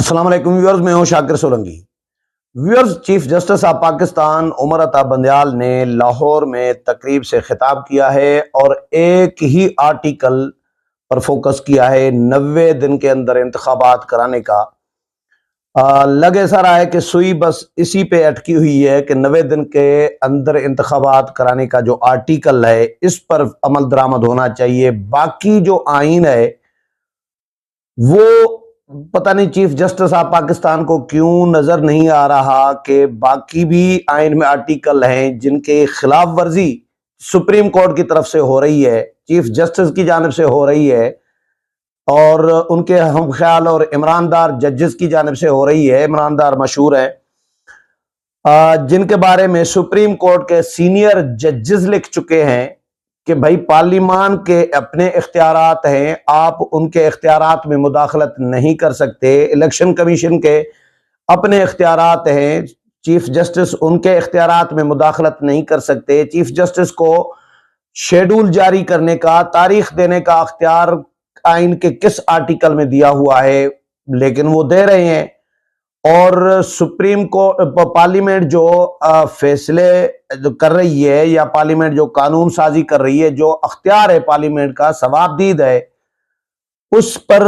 अस्सलाम वालेकुम व्यूअर्स, मैं हूं Shakir Solanki. Viewers, chief justice of Pakistan Umar Ata Bandial ने लाहौर में तकरीब से खिताब किया है और एक ही आर्टिकल पर फोकस किया है 90 दिन के अंदर इंतखाबात कराने का। लगे सा रहा है कि सुई बस इसी पे अटकी हुई है कि 90 दिन के अंदर इंतखाबात कराने का जो आर्टिकल है इस पर अमल दरामद होना चाहिए। बाकी जो आइन है वो पता नहीं चीफ जस्टिस ऑफ पाकिस्तान को क्यों नजर नहीं आ रहा कि बाकी भी आइन में आर्टिकल हैं जिनके खिलाफ वर्जी सुप्रीम कोर्ट की तरफ से हो रही है, चीफ जस्टिस की जानिब से हो रही है और उनके हम ख्याल और ईमानदार जजेस की जानिब से हो रही है। ईमानदार मशहूर है जिनके बारे में सुप्रीम कोर्ट के सीनियर जजेस लिख चुके हैं कि भाई पार्लिमान के अपने इख्तियारात हैं, आप उनके इख्तियारात में मुदाखलत नहीं कर सकते। इलेक्शन कमीशन के अपने इख्तियारात हैं, चीफ जस्टिस उनके इख्तियारात में मुदाखलत नहीं कर सकते। चीफ जस्टिस को शेड्यूल जारी करने का, तारीख देने का अख्तियार आइन के किस आर्टिकल में दिया हुआ है, लेकिन वो दे रहे हैं। और सुप्रीम कोर्ट पार्लियामेंट जो फैसले कर रही है या पार्लियामेंट जो कानून साजी कर रही है, जो अख्तियार है पार्लियामेंट का सवाबदीद है, उस पर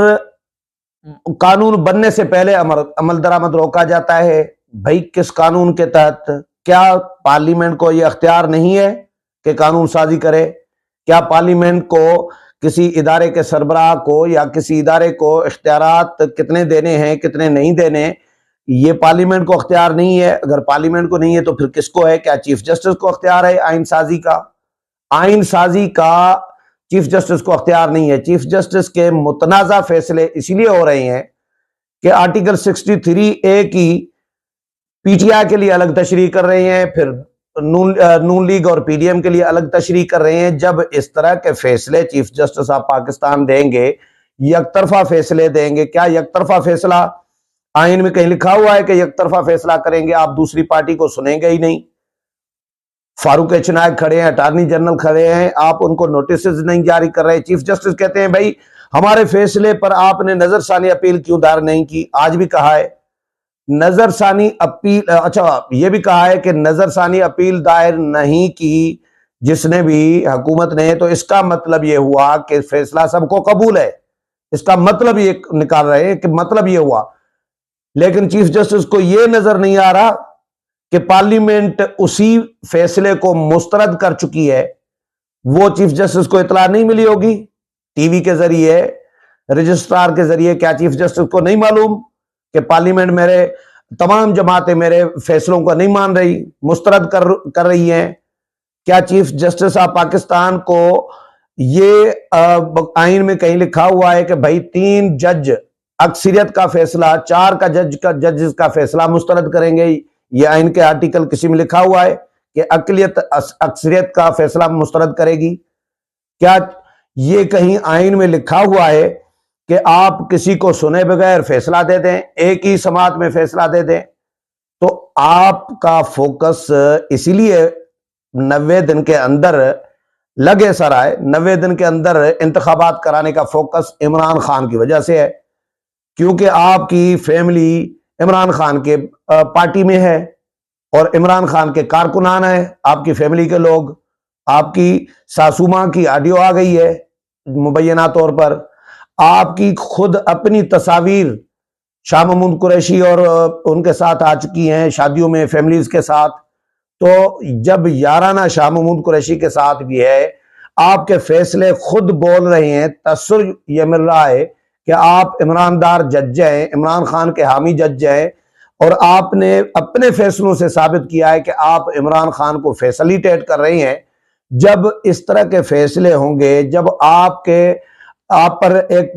कानून बनने से पहले अमल दरामद रोका जाता है। भाई किस कानून के तहत? क्या पार्लियामेंट को यह अख्तियार नहीं है कि कानून साजी करे? क्या पार्लियामेंट को किसी इदारे के सरबराह को या किसी इदारे को इख्तियारात कितने देने हैं कितने नहीं देने, ये पार्लियामेंट को अख्तियार नहीं है? अगर पार्लियामेंट को नहीं है तो फिर किसको है? क्या चीफ जस्टिस को अख्तियार है आइन साजी का? आइन साजी का चीफ जस्टिस को अख्तियार नहीं है। चीफ जस्टिस के मुतनाज़ा फैसले इसलिए हो रहे हैं कि आर्टिकल 63A की पीटीआई के लिए अलग तशरीह कर रहे हैं, फिर नून लीग और पीडीएम के लिए अलग तशरीह कर रहे हैं। जब इस तरह के फैसले चीफ जस्टिस ऑफ पाकिस्तान देंगे, यकतरफा फैसले देंगे, क्या यकतरफा फैसला आइन में कहीं लिखा हुआ है कि यकतरफा फैसला करेंगे आप दूसरी पार्टी को सुनेंगे ही नहीं? फारूक एच नायक खड़े हैं, अटॉर्नी जनरल खड़े हैं, आप उनको नोटिस नहीं जारी कर रहे। चीफ जस्टिस कहते हैं भाई हमारे फैसले पर आपने नजरसानी अपील क्यों दायर नहीं की? आज भी कहा है नजरसानी अपील, अच्छा ये भी कहा है कि नजरसानी अपील दायर नहीं की जिसने भी हुकूमत ने, तो इसका मतलब ये हुआ कि फैसला सबको कबूल है। इसका मतलब ये निकाल रहे हैं कि मतलब ये हुआ। लेकिन चीफ जस्टिस को यह नजर नहीं आ रहा कि पार्लियामेंट उसी फैसले को मुस्तरद कर चुकी है। वो चीफ जस्टिस को इतला नहीं मिली होगी टीवी के जरिए, रजिस्ट्रार के जरिए? क्या चीफ जस्टिस को नहीं मालूम कि पार्लियामेंट मेरे तमाम जमातें मेरे फैसलों को नहीं मान रही, मुस्तरद कर रही हैं? क्या चीफ जस्टिस ऑफ पाकिस्तान को ये आइन में कहीं लिखा हुआ है कि भाई 3 जज अक्सरियत का फैसला, 4 का जजेस का फैसला मुस्तरद करेंगे? ये आइन के आर्टिकल किसी में लिखा हुआ है कि अकलियत अक्सरियत का फैसला मुस्तरद करेगी? क्या ये कहीं आइन में लिखा हुआ है कि आप किसी को सुने बगैर फैसला दे दें, एक ही समात में फैसला दे दें? तो आपका फोकस इसीलिए 90 दिन के अंदर लगे सर आए, 90 दिन के अंदर इंतखाबात कराने का फोकस इमरान खान की वजह से है, क्योंकि आपकी फैमिली इमरान खान के पार्टी में है और इमरान खान के कारकुनान है आपकी फैमिली के लोग। आपकी सासू मां की ऑडियो आ गई है मुबैना तौर पर, आपकी खुद अपनी तस्वीर शाह महमूद कुरैशी और उनके साथ आ चुकी हैं शादियों में फैमिलीज के साथ। तो जब याराना शाह महमूद कुरैशी के साथ भी है, आपके फैसले खुद बोल रहे हैं, तसर यह मिल रहा है कि आप ईमानदार जज हैं, इमरान खान के हामी जज हैं, और आपने अपने फैसलों से साबित किया है कि आप इमरान खान को फैसिलिटेट कर रहे हैं। जब इस तरह के फैसले होंगे, जब आप पर एक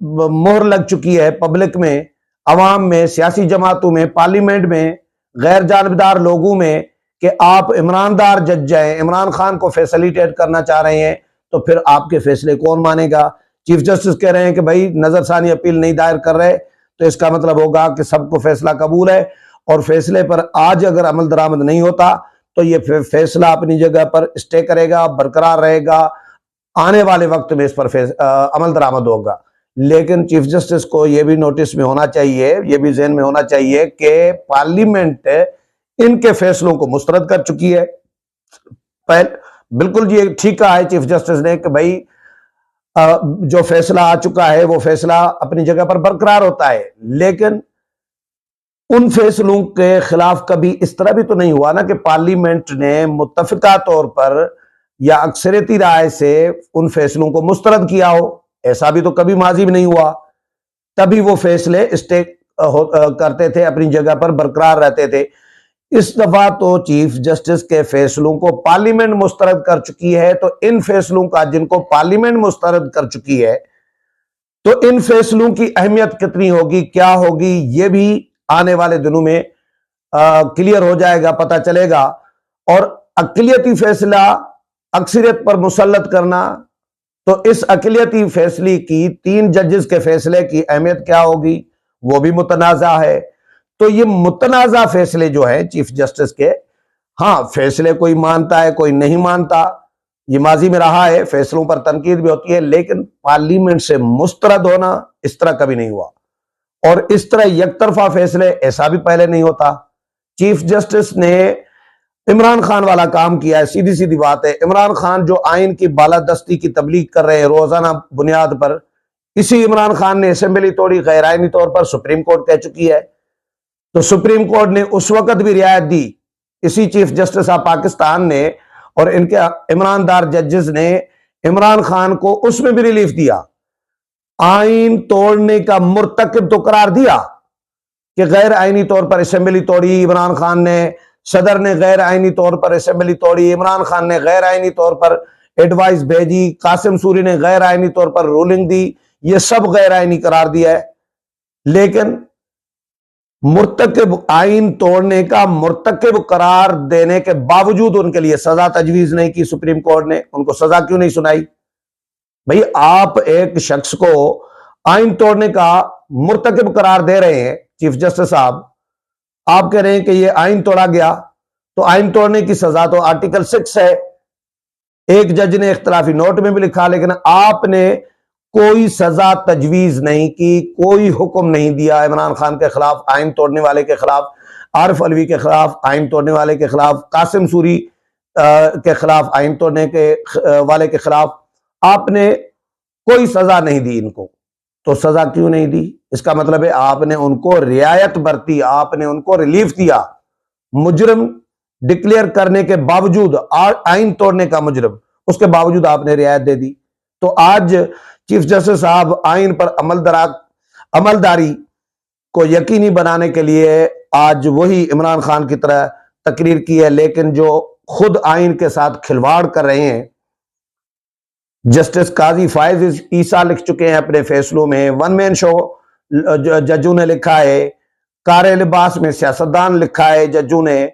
मोहर लग चुकी है पब्लिक में, अवाम में, सियासी जमातों में, पार्लियामेंट में, गैर जानबदार लोगों में, कि आप ईमानदार जज हैं, इमरान खान को फैसिलिटेट करना चाह रहे हैं, तो फिर आपके फैसले कौन मानेगा? चीफ जस्टिस कह रहे हैं कि भाई नजरसानी अपील नहीं दायर कर रहे, तो इसका मतलब होगा कि सबको फैसला कबूल है, और फैसले पर आज अगर अमल दरामद नहीं होता तो ये फैसला अपनी जगह पर स्टे करेगा, बरकरार रहेगा। आने वाले वक्त में इस पर अमल दरामद होगा। लेकिन चीफ जस्टिस को यह भी नोटिस में होना चाहिए, यह भी ज़हन में होना चाहिए कि पार्लियामेंट इनके फैसलों को मुस्तरद कर चुकी है। बिल्कुल ये ठीक कहा है चीफ जस्टिस ने कि भाई जो फैसला आ चुका है वो फैसला अपनी जगह पर बरकरार होता है, लेकिन उन फैसलों के खिलाफ कभी इस तरह भी तो नहीं हुआ ना कि पार्लियामेंट ने मुत्तफिका तौर पर या अक्सरियती राय से उन फैसलों को मुस्तरद किया हो। ऐसा भी तो कभी माजी में नहीं हुआ। तभी वो फैसले स्टे करते थे, अपनी जगह पर बरकरार रहते थे। इस दफा तो चीफ जस्टिस के फैसलों को पार्लियामेंट मुस्तरद कर चुकी है, तो इन फैसलों का जिनको पार्लियामेंट मुस्तरद कर चुकी है, तो इन फैसलों की अहमियत कितनी होगी, क्या होगी, यह भी आने वाले दिनों में क्लियर हो जाएगा, पता चलेगा। और अक़लियती फैसला अक्सरियत पर मुसल्लत करना, तो इस अक़लियती फैसले की 3 जजेस के फैसले की अहमियत क्या होगी, वो भी मुतनाज़ा है। तो ये मुतनाज़ा फैसले जो है चीफ जस्टिस के, हाँ फैसले कोई मानता है कोई नहीं मानता, ये माजी में रहा है, फैसलों पर तनकीद भी होती है, लेकिन पार्लियामेंट से मुस्तरद होना इस तरह कभी नहीं हुआ। और इस तरह यकतरफा फैसले ऐसा भी पहले नहीं होता। चीफ जस्टिस ने इमरान खान वाला काम किया है, सीधी सीधी बात है। इमरान खान जो आइन की बालादस्ती की तबलीग कर रहे हैं रोजाना बुनियाद पर, इसी इमरान खान ने असेंबली तोड़ी, गैर आइनी तौर पर सुप्रीम कोर्ट कह चुकी है। तो सुप्रीम कोर्ट ने उस वक्त भी रियायत दी, इसी चीफ जस्टिस ऑफ पाकिस्तान ने और इनके ईमानदार जजेस ने इमरान खान को उसमें भी रिलीफ दिया। आइन तोड़ने का मुर्तकिब तो करार दिया कि गैर आइनी तौर पर असेंबली तोड़ी इमरान खान ने, सदर ने गैर आइनी तौर पर असेंबली तोड़ी, इमरान खान ने गैर आइनी तौर पर एडवाइस भेजी, कासिम सूरी ने गैर आइनी तौर पर रूलिंग दी, ये सब गैर आइनी करार दिया है। लेकिन मुर्तकिब आइन तोड़ने का मुर्तकिब करार देने के बावजूद उनके लिए सजा तजवीज नहीं की सुप्रीम कोर्ट ने। उनको सजा क्यों नहीं सुनाई? भाई आप एक शख्स को आइन तोड़ने का मुर्तकिब करार दे रहे हैं, चीफ जस्टिस साहब आप कह रहे हैं कि ये आइन तोड़ा गया, तो आइन तोड़ने की सजा तो आर्टिकल 6 है। एक जज ने इख्तिलाफी नोट में भी लिखा, लेकिन आपने कोई सजा तजवीज नहीं की, कोई हुक्म नहीं दिया इमरान खान के खिलाफ, आइन तोड़ने वाले के खिलाफ, आरिफ अलवी के खिलाफ, आइन तोड़ने वाले के खिलाफ, कासिम सूरी के खिलाफ, आइन तोड़ने के वाले के खिलाफ आपने कोई सजा नहीं दी इनको। तो सजा क्यों नहीं दी? इसका मतलब है आपने उनको रियायत बरती, आपने उनको रिलीफ दिया। मुजरिम डिक्लेयर करने के बावजूद, आइन तोड़ने का मुजरिम, उसके बावजूद आपने रियायत दे दी। तो आज चीफ जस्टिस साहब आइन पर अमलदारी को यकीनी बनाने के लिए आज वही इमरान खान की तरह तकरीर की है, लेकिन जो खुद आइन के साथ खिलवाड़ कर रहे हैं। जस्टिस काजी फायज ईसा लिख चुके हैं अपने फैसलों में, वन मैन शो जजों ने लिखा है, कारे लिबास में सियासतदान लिखा है जजों ने,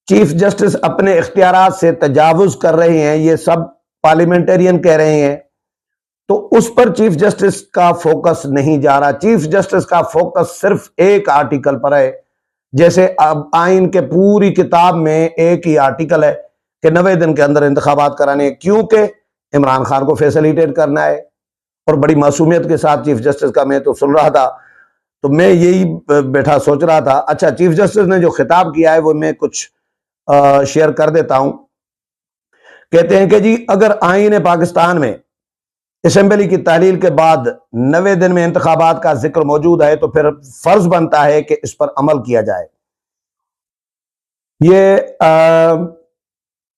चीफ जस्टिस अपने इख्तियारात से तजावुज कर रहे हैं, ये सब पार्लियामेंटेरियन कह रहे हैं। तो उस पर चीफ जस्टिस का फोकस नहीं जा रहा। चीफ जस्टिस का फोकस सिर्फ एक आर्टिकल पर है। जैसे अब आइन के पूरी किताब में एक ही आर्टिकल है कि 90 दिन के अंदर इंतखाबात कराने, क्योंकि इमरान खान को फैसिलिटेट करना है। और बड़ी मासूमियत के साथ चीफ जस्टिस का मैं तो सुन रहा था, तो मैं यही बैठा सोच रहा था, अच्छा चीफ जस्टिस ने जो खिताब किया है वो मैं कुछ शेयर कर देता हूं। कहते हैं कि जी अगर आईन पाकिस्तान में असेंबली की तहलील के बाद 90 दिन में इंतखाबात का जिक्र मौजूद है, तो फिर फर्ज बनता है कि इस पर अमल किया जाए। ये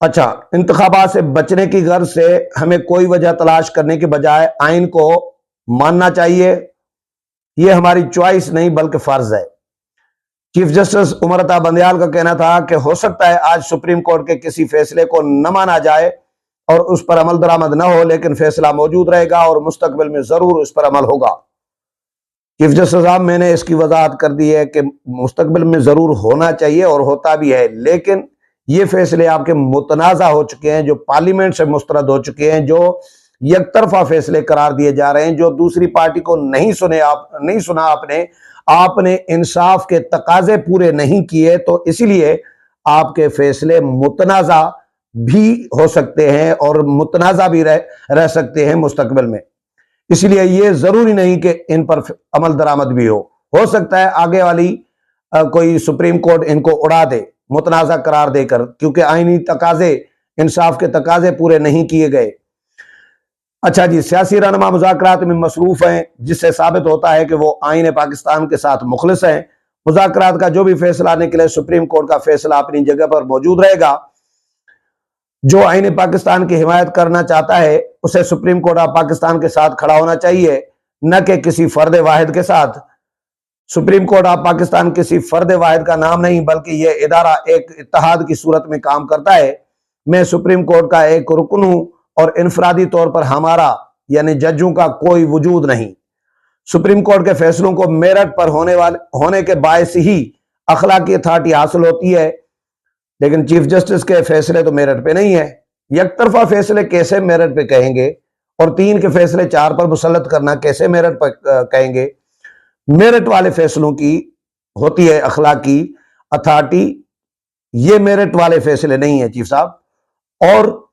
अच्छा, इंतखाबात से बचने की गर्ज से हमें कोई वजह तलाश करने के बजाय आइन को मानना चाहिए। यह हमारी चॉइस नहीं बल्कि फर्ज है। चीफ जस्टिस उमर अता बंदयाल का कहना था कि हो सकता है आज सुप्रीम कोर्ट के किसी फैसले को न माना जाए और उस पर अमल दरामद न हो, लेकिन फैसला मौजूद रहेगा और मुस्तकबिल में जरूर उस पर अमल होगा। चीफ जस्टिस साहब मैंने इसकी वजाहत कर दी है कि मुस्तकबिल में जरूर होना चाहिए और होता भी है, लेकिन ये फैसले आपके मुतनाज़ा हो चुके हैं, जो पार्लियामेंट से मुस्तरद हो चुके हैं, जो यकतरफा फैसले करार दिए जा रहे हैं, जो दूसरी पार्टी को नहीं सुना आपने इंसाफ के तकाजे पूरे नहीं किए, तो इसीलिए आपके फैसले मुतनाज़ा भी हो सकते हैं और मुतनाज़ा भी रह सकते हैं मुस्तकबिल में। इसलिए ये जरूरी नहीं कि इन पर अमल दरामद भी हो सकता है आगे वाली कोई सुप्रीम कोर्ट इनको उड़ा दे मुतनाज़ा करार देकर, क्योंकि आईनी तकाजे, इंसाफ के तकाजे पूरे नहीं किए गए। अच्छा जी, सियासी रहनुमा मुज़ाकरात में मसरूफ हैं, जिससे साबित होता है कि वो आईन पाकिस्तान के साथ मुखलिस हैं। मुज़ाकरात का जो भी फैसला निकले, सुप्रीम कोर्ट का फैसला अपनी जगह पर मौजूद रहेगा। जो आईन पाकिस्तान की हिमायत करना चाहता है उसे सुप्रीम कोर्ट ऑफ पाकिस्तान के साथ खड़ा होना चाहिए, न कि किसी फर्द वाहिद के साथ। सुप्रीम कोर्ट ऑफ पाकिस्तान किसी फर्द वाहिद का नाम नहीं, बल्कि यह इदारा एक इत्तेहाद की सूरत में काम करता है। मैं सुप्रीम कोर्ट का एक रुकन हूं और इनफरादी तौर पर हमारा यानी जजों का कोई वजूद नहीं। सुप्रीम कोर्ट के फैसलों को मेरिट पर होने के बायस ही अखलाकी अथॉरिटी हासिल होती है, लेकिन चीफ जस्टिस के फैसले तो मेरिट पे नहीं है। एक तरफा फैसले कैसे मेरिट पे कहेंगे, और 3 के फैसले 4 पर मुसल्लत करना कैसे मेरिट पर कहेंगे। मेरिट वाले फैसलों की होती है अखलाकी अथॉरिटी, ये मेरिट वाले फैसले नहीं है चीफ साहब। और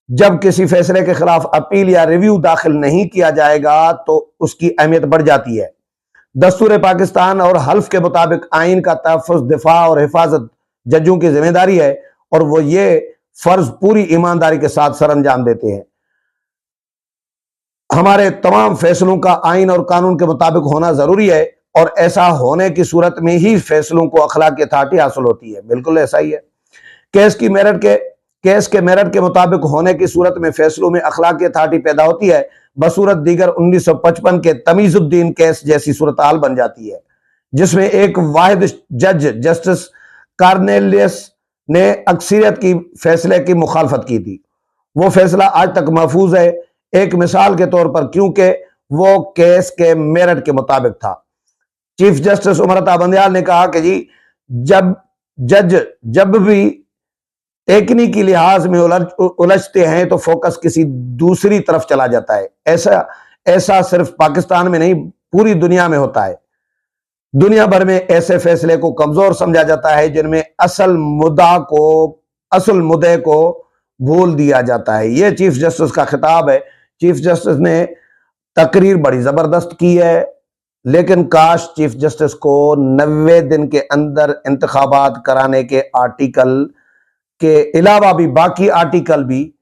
जब किसी फैसले के खिलाफ अपील या रिव्यू दाखिल नहीं किया जाएगा तो उसकी अहमियत बढ़ जाती है। दस्तूर पाकिस्तान और हल्फ के मुताबिक आइन का तहफ़्फ़ुज़, दिफा और हिफाजत जजों की जिम्मेदारी है, और वो ये फर्ज पूरी ईमानदारी के साथ सरअंजाम देते हैं। हमारे तमाम फैसलों का आइन और कानून के मुताबिक होना जरूरी है, और ऐसा होने की सूरत में ही फैसलों को अखलाकी अथॉरिटी हासिल होती है। बिल्कुल ऐसा ही है। केस के मेरिट के मुताबिक होने की सूरत में फैसलों में अखलाकी अथॉरिटी पैदा होती है, बसूरत दीगर 1955 के तमीजुद्दीन केस जैसी सूरत हाल बन जाती है, जिसमें एक वाहिद जज जस्टिस कार्नेलियस ने अक्सरियत की फैसले की मुखालफत की थी। वो फैसला आज तक महफूज है, एक मिसाल के तौर पर, क्योंकि वो केस के मेरिट के मुताबिक था। चीफ जस्टिस उमरता बंदयाल ने कहा कि जी जब भी टेक्निकी लिहाज में उलझते हैं तो फोकस किसी दूसरी तरफ चला जाता है। ऐसा सिर्फ पाकिस्तान में नहीं, पूरी दुनिया में होता है। दुनिया भर में ऐसे फैसले को कमजोर समझा जाता है जिनमें असल मुद्दे को भूल दिया जाता है। यह चीफ जस्टिस का खिताब है। चीफ जस्टिस ने तकरीर बड़ी जबरदस्त की है, लेकिन काश चीफ जस्टिस को 90 दिन के अंदर इंतखाबात कराने के आर्टिकल के अलावा भी बाकी आर्टिकल भी,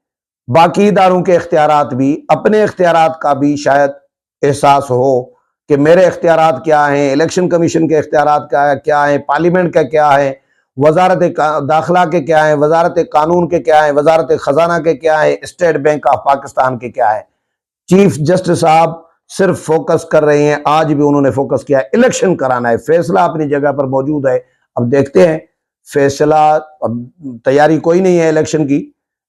बाकी इदारों के इख्तियारात भी, अपने इख्तियारात का भी शायद एहसास हो कि मेरे इख्तियारात क्या हैं, इलेक्शन कमीशन के इख्तियारात क्या हैं, पार्लियामेंट का क्या है, वजारत दाखिला के क्या है, वजारत कानून के क्या है, वजारत खजाना के क्या है, स्टेट बैंक ऑफ पाकिस्तान के क्या है। चीफ जस्टिस साहब सिर्फ फोकस कर रहे हैं, आज भी उन्होंने फोकस किया है इलेक्शन कराना है। फैसला अपनी जगह पर मौजूद है, अब देखते हैं फैसला। अब तैयारी कोई नहीं है इलेक्शन की,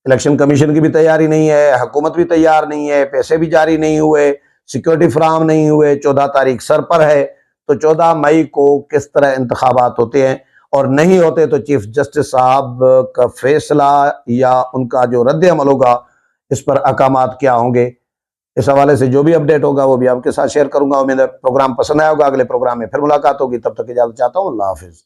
इलेक्शन कमीशन की भी तैयारी नहीं है, हुकूमत भी तैयार नहीं है, पैसे भी जारी नहीं हुए, सिक्योरिटी फराहम नहीं हुए, 14 तारीख सर पर है, तो 14 मई को किस तरह इंतखाबात होते हैं, और नहीं होते तो चीफ जस्टिस साहब का फैसला या उनका जो रद्द अमल होगा इस पर अहकामात क्या होंगे। इस हवाले से जो भी अपडेट होगा वो भी आपके साथ शेयर करूंगा। उम्मीद है प्रोग्राम पसंद आया होगा। अगले प्रोग्राम में फिर मुलाकात होगी, तब तक इजाजत चाहता हूँ। अल्लाह हाफिज।